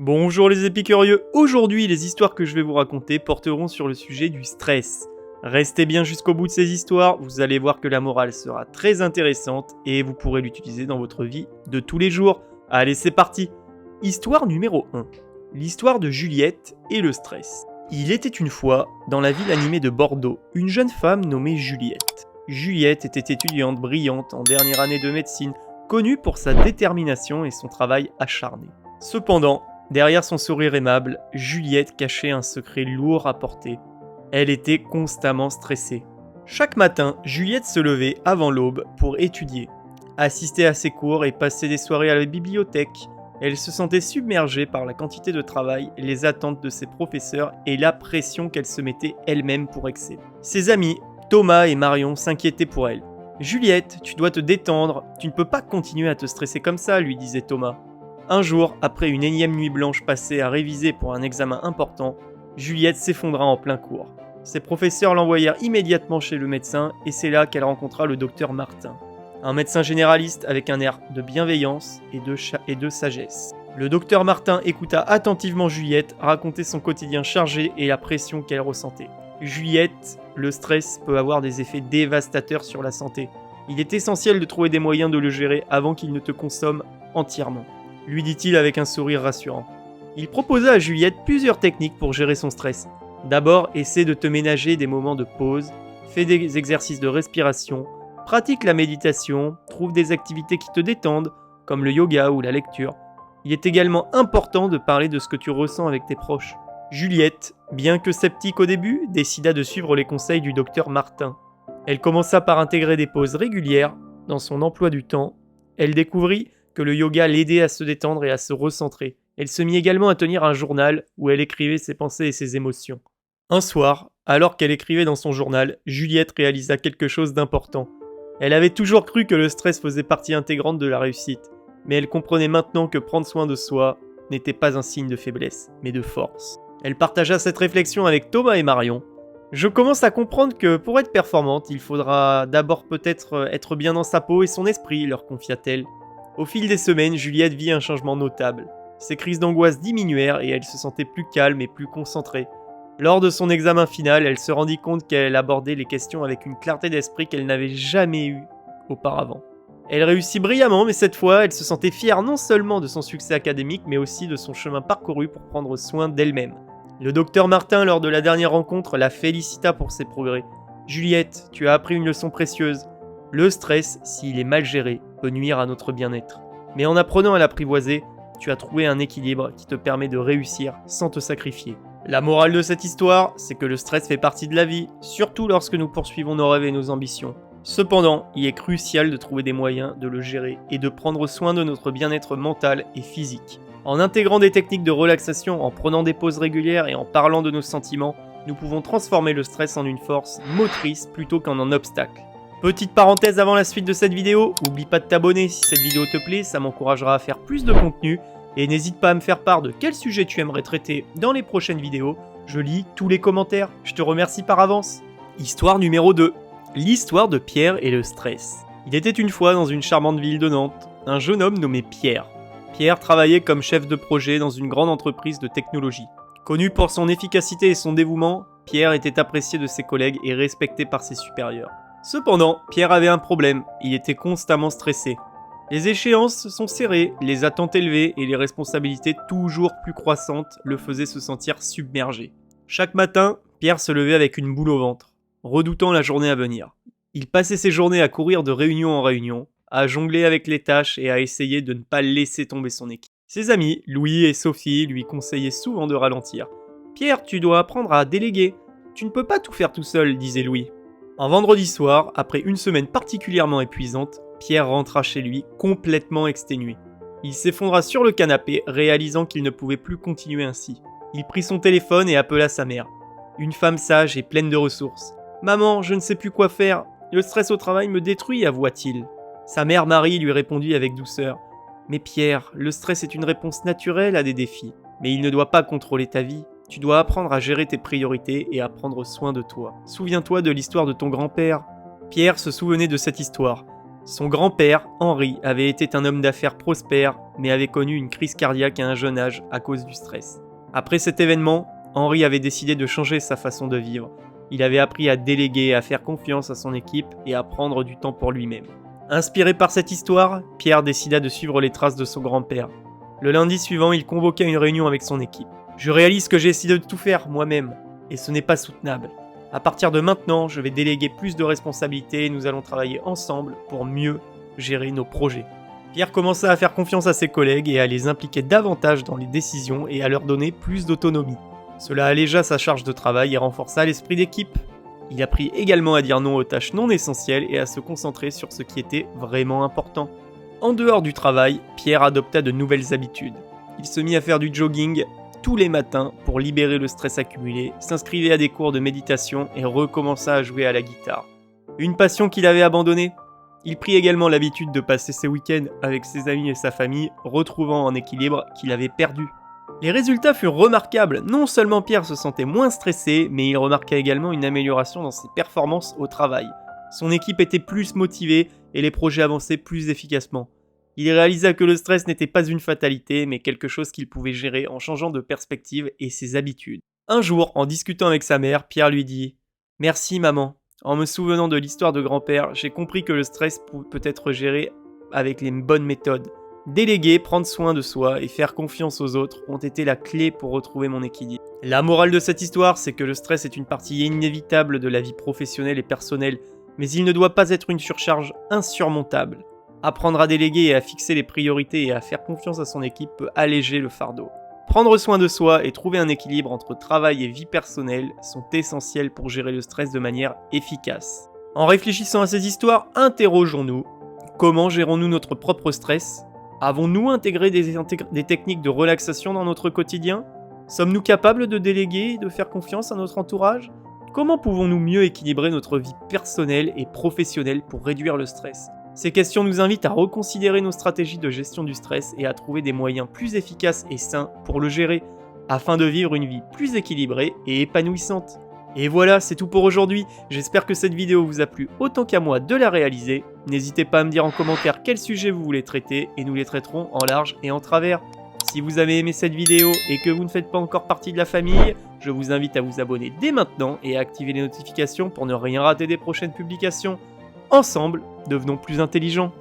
Bonjour les épicurieux, aujourd'hui les histoires que je vais vous raconter porteront sur le sujet du stress. Restez bien jusqu'au bout de ces histoires, vous allez voir que la morale sera très intéressante et vous pourrez l'utiliser dans votre vie de tous les jours. Allez c'est parti. Histoire numéro 1. L'histoire de Juliette et le stress. Il était une fois, dans la ville animée de Bordeaux, une jeune femme nommée Juliette. Juliette était étudiante brillante en dernière année de médecine, connue pour sa détermination et son travail acharné. Cependant, derrière son sourire aimable, Juliette cachait un secret lourd à porter. Elle était constamment stressée. Chaque matin, Juliette se levait avant l'aube pour étudier, assister à ses cours et passer des soirées à la bibliothèque. Elle se sentait submergée par la quantité de travail, les attentes de ses professeurs et la pression qu'elle se mettait elle-même pour exceller. Ses amis, Thomas et Marion, s'inquiétaient pour elle. « Juliette, tu dois te détendre, tu ne peux pas continuer à te stresser comme ça », lui disait Thomas. Un jour, après une énième nuit blanche passée à réviser pour un examen important, Juliette s'effondra en plein cours. Ses professeurs l'envoyèrent immédiatement chez le médecin et c'est là qu'elle rencontra le docteur Martin. Un médecin généraliste avec un air de bienveillance et de sagesse. Le docteur Martin écouta attentivement Juliette raconter son quotidien chargé et la pression qu'elle ressentait. Juliette, le stress peut avoir des effets dévastateurs sur la santé. Il est essentiel de trouver des moyens de le gérer avant qu'il ne te consomme entièrement, lui dit-il avec un sourire rassurant. Il proposa à Juliette plusieurs techniques pour gérer son stress. D'abord, essaie de te ménager des moments de pause, fais des exercices de respiration, pratique la méditation, trouve des activités qui te détendent, comme le yoga ou la lecture. Il est également important de parler de ce que tu ressens avec tes proches. Juliette, bien que sceptique au début, décida de suivre les conseils du docteur Martin. Elle commença par intégrer des pauses régulières dans son emploi du temps. Elle découvrit que le yoga l'aidait à se détendre et à se recentrer. Elle se mit également à tenir un journal où elle écrivait ses pensées et ses émotions. Un soir, alors qu'elle écrivait dans son journal, Juliette réalisa quelque chose d'important. Elle avait toujours cru que le stress faisait partie intégrante de la réussite, mais elle comprenait maintenant que prendre soin de soi n'était pas un signe de faiblesse, mais de force. Elle partagea cette réflexion avec Thomas et Marion. « Je commence à comprendre que pour être performante, il faudra d'abord peut-être être bien dans sa peau et son esprit », leur confia-t-elle. Au fil des semaines, Juliette vit un changement notable. Ses crises d'angoisse diminuèrent et elle se sentait plus calme et plus concentrée. Lors de son examen final, elle se rendit compte qu'elle abordait les questions avec une clarté d'esprit qu'elle n'avait jamais eue auparavant. Elle réussit brillamment, mais cette fois, elle se sentait fière non seulement de son succès académique, mais aussi de son chemin parcouru pour prendre soin d'elle-même. Le docteur Martin, lors de la dernière rencontre, la félicita pour ses progrès. « Juliette, tu as appris une leçon précieuse. Le stress, s'il est mal géré, peut nuire à notre bien-être. Mais en apprenant à l'apprivoiser, tu as trouvé un équilibre qui te permet de réussir sans te sacrifier. » La morale de cette histoire, c'est que le stress fait partie de la vie, surtout lorsque nous poursuivons nos rêves et nos ambitions. Cependant, il est crucial de trouver des moyens de le gérer et de prendre soin de notre bien-être mental et physique. En intégrant des techniques de relaxation, en prenant des pauses régulières et en parlant de nos sentiments, nous pouvons transformer le stress en une force motrice plutôt qu'en un obstacle. Petite parenthèse avant la suite de cette vidéo, n'oublie pas de t'abonner si cette vidéo te plaît, ça m'encouragera à faire plus de contenu. Et n'hésite pas à me faire part de quel sujet tu aimerais traiter dans les prochaines vidéos. Je lis tous les commentaires, je te remercie par avance. Histoire numéro 2. L'histoire de Pierre et le stress. Il était une fois dans une charmante ville de Nantes, un jeune homme nommé Pierre. Pierre travaillait comme chef de projet dans une grande entreprise de technologie. Connu pour son efficacité et son dévouement, Pierre était apprécié de ses collègues et respecté par ses supérieurs. Cependant, Pierre avait un problème, il était constamment stressé. Les échéances sont serrées, les attentes élevées et les responsabilités toujours plus croissantes le faisaient se sentir submergé. Chaque matin, Pierre se levait avec une boule au ventre, redoutant la journée à venir. Il passait ses journées à courir de réunion en réunion, à jongler avec les tâches et à essayer de ne pas laisser tomber son équipe. Ses amis, Louis et Sophie, lui conseillaient souvent de ralentir. « Pierre, tu dois apprendre à déléguer. Tu ne peux pas tout faire tout seul, » disait Louis. Un vendredi soir, après une semaine particulièrement épuisante, Pierre rentra chez lui, complètement exténué. Il s'effondra sur le canapé, réalisant qu'il ne pouvait plus continuer ainsi. Il prit son téléphone et appela sa mère. Une femme sage et pleine de ressources. « Maman, je ne sais plus quoi faire. Le stress au travail me détruit, avoua-t-il. » Sa mère Marie lui répondit avec douceur. « Mais Pierre, le stress est une réponse naturelle à des défis. Mais il ne doit pas contrôler ta vie. Tu dois apprendre à gérer tes priorités et à prendre soin de toi. Souviens-toi de l'histoire de ton grand-père. » Pierre se souvenait de cette histoire. Son grand-père, Henri, avait été un homme d'affaires prospère, mais avait connu une crise cardiaque à un jeune âge à cause du stress. Après cet événement, Henri avait décidé de changer sa façon de vivre. Il avait appris à déléguer, à faire confiance à son équipe et à prendre du temps pour lui-même. Inspiré par cette histoire, Pierre décida de suivre les traces de son grand-père. Le lundi suivant, il convoqua une réunion avec son équipe. « Je réalise que j'ai essayé de tout faire moi-même, et ce n'est pas soutenable. À partir de maintenant, je vais déléguer plus de responsabilités et nous allons travailler ensemble pour mieux gérer nos projets. » Pierre commença à faire confiance à ses collègues et à les impliquer davantage dans les décisions et à leur donner plus d'autonomie. Cela allégea sa charge de travail et renforça l'esprit d'équipe. Il apprit également à dire non aux tâches non essentielles et à se concentrer sur ce qui était vraiment important. En dehors du travail, Pierre adopta de nouvelles habitudes. Il se mit à faire du jogging tous les matins pour libérer le stress accumulé, s'inscrivait à des cours de méditation et recommença à jouer à la guitare. Une passion qu'il avait abandonnée. Il prit également l'habitude de passer ses week-ends avec ses amis et sa famille, retrouvant un équilibre qu'il avait perdu. Les résultats furent remarquables, non seulement Pierre se sentait moins stressé, mais il remarqua également une amélioration dans ses performances au travail. Son équipe était plus motivée et les projets avançaient plus efficacement. Il réalisa que le stress n'était pas une fatalité, mais quelque chose qu'il pouvait gérer en changeant de perspective et ses habitudes. Un jour, en discutant avec sa mère, Pierre lui dit « Merci maman. En me souvenant de l'histoire de grand-père, j'ai compris que le stress peut être géré avec les bonnes méthodes. Déléguer, prendre soin de soi et faire confiance aux autres ont été la clé pour retrouver mon équilibre. » La morale de cette histoire, c'est que le stress est une partie inévitable de la vie professionnelle et personnelle, mais il ne doit pas être une surcharge insurmontable. Apprendre à déléguer et à fixer les priorités et à faire confiance à son équipe peut alléger le fardeau. Prendre soin de soi et trouver un équilibre entre travail et vie personnelle sont essentiels pour gérer le stress de manière efficace. En réfléchissant à ces histoires, interrogeons-nous. Comment gérons-nous notre propre stress ? Avons-nous intégré des techniques de relaxation dans notre quotidien ? Sommes-nous capables de déléguer et de faire confiance à notre entourage ? Comment pouvons-nous mieux équilibrer notre vie personnelle et professionnelle pour réduire le stress ? Ces questions nous invitent à reconsidérer nos stratégies de gestion du stress et à trouver des moyens plus efficaces et sains pour le gérer, afin de vivre une vie plus équilibrée et épanouissante. Et voilà, c'est tout pour aujourd'hui. J'espère que cette vidéo vous a plu autant qu'à moi de la réaliser. N'hésitez pas à me dire en commentaire quel sujet vous voulez traiter et nous les traiterons en large et en travers. Si vous avez aimé cette vidéo et que vous ne faites pas encore partie de la famille, je vous invite à vous abonner dès maintenant et à activer les notifications pour ne rien rater des prochaines publications. Ensemble, devenons plus intelligents.